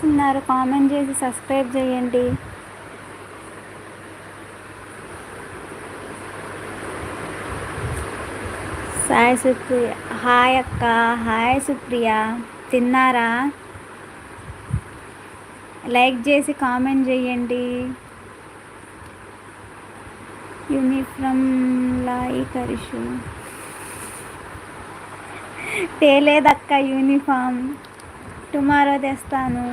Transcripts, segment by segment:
చేస్తున్నారు? కామెంట్ చేసి సబ్స్క్రైబ్ చేయండి. సాయి సుప్రియ హాయ్ అక్క. హాయ్ సుప్రియ, తిన్నారా? లైక్ చేసి కామెంట్ చేయండి. యూనిఫామ్ లాయి కరిషు తేలేదక్క యూనిఫామ్, టుమారో తెస్తాను.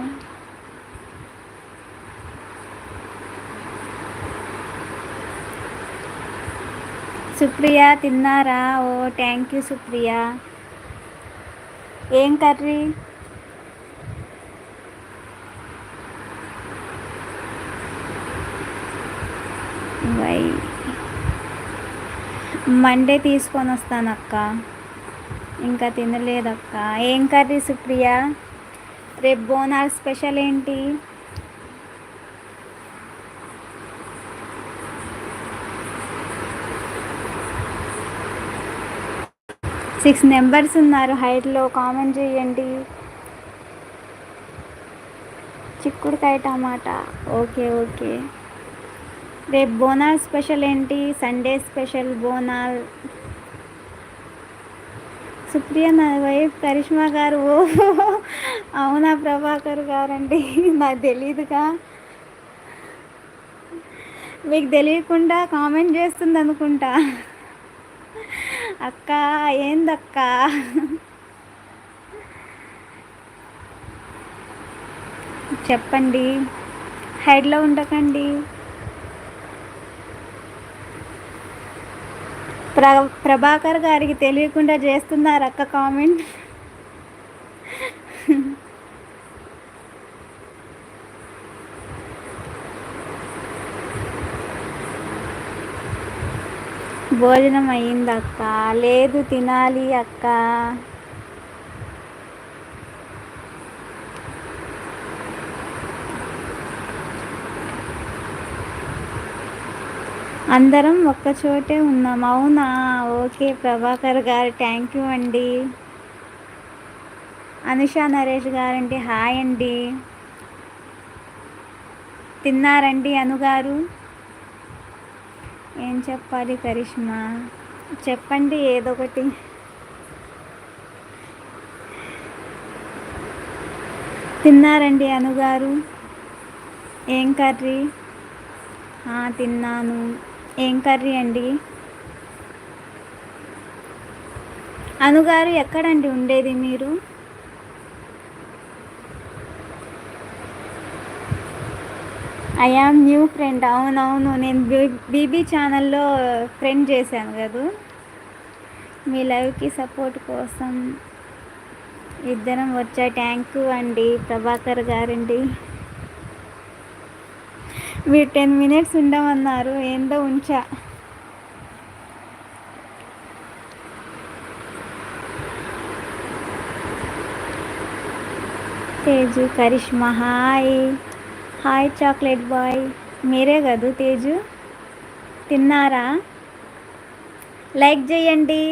సుప్రియ తిన్నారా? ఓ థ్యాంక్ యూ సుప్రియ. ఏం కర్రీ? వై మండే తీసుకొని వస్తాను అక్క. ఇంకా తినలేదక్క. ఏం కర్రీ సుప్రియ? రేపు బోనాలు స్పెషల్ ఏంటి? సిక్స్ మెంబర్స్ ఉన్నారు హైట్లో, కామెంట్ చేయండి. చిక్కుడుకాయ టమాటా. Okay okay. రేపు బోనాల్ స్పెషల్ ఏంటి? Sunday special Bonal. సుప్రియ నా వైఫ్ కరిష్మా గారు. ఓ అవునా ప్రభాకర్ గారండి, నాకు తెలీదుగా. మీకు తెలియకుండా కామెంట్ చేస్తుంది అనుకుంటా. అక్క ఏందక్క? చెప్పండి, హైడ్లో ఉండకండి. ప్రభాకర్ గారికి తెలియకుండా చేస్తున్నారు అక్క కామెంట్. భోజనం అయ్యింది అక్క. లేదు, తినాలి అక్క. అందరం ఒక్కచోటే ఉన్నాం. అవునా? ఓకే ప్రభాకర్ గారు, థ్యాంక్ యూ అండి. అనుషా నరేష్ గారండి, హాయ్ అండి. తిన్నారండి అనుగారు? ఏం చెప్పాలి కరిష్మా? చెప్పండి ఏదో ఒకటి. తిన్నారండి అనుగారు? ఏం కర్రీ? తిన్నాను. ఏం కర్రీ అండి? అనుగారు ఎక్కడండి ఉండేది మీరు? I am new friend. అవునవును, నేను బీబీ ఛానల్లో ఫ్రెండ్ చేశాను కదా. మీ లైవ్కి సపోర్ట్ కోసం ఇద్దరం వచ్చా. థ్యాంక్ యూ అండి ప్రభాకర్ గారండి. మీరు 10 minutes ఉండమన్నారు, ఏందో ఉంచా. Teju Karishma hi. Hi chocolate boy, మీరే కదూ తేజు? తిన్నారా? లైక్ చేయండి.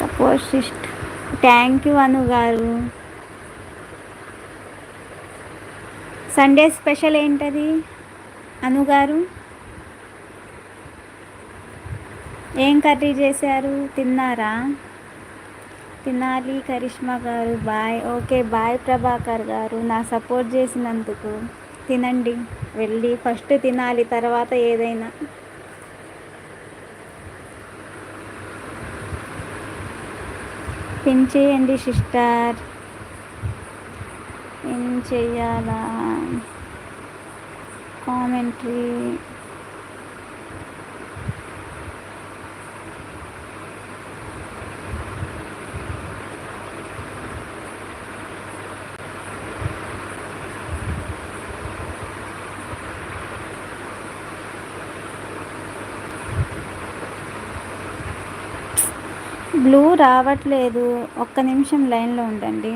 Support sis. Thank you Anu garu. Sunday special ఏంటది అనుగారు? ఏం కర్రీ చేశారు? తిన్నారా? తినాలి కరిష్మా గారు, బాయ్. ఓకే బాయ్ ప్రభాకర్ గారు, నా సపోర్ట్ చేసినందుకు. తినండి వెళ్ళి, ఫస్ట్ తినాలి తర్వాత ఏదైనా. పిన్ చేయండి సిస్టర్. ఏం చెయ్యాలా? కామెంట్రీ. బ్లూ రావట్లేదు, ఒక్క నిమిషం లైన్లో ఉండండి.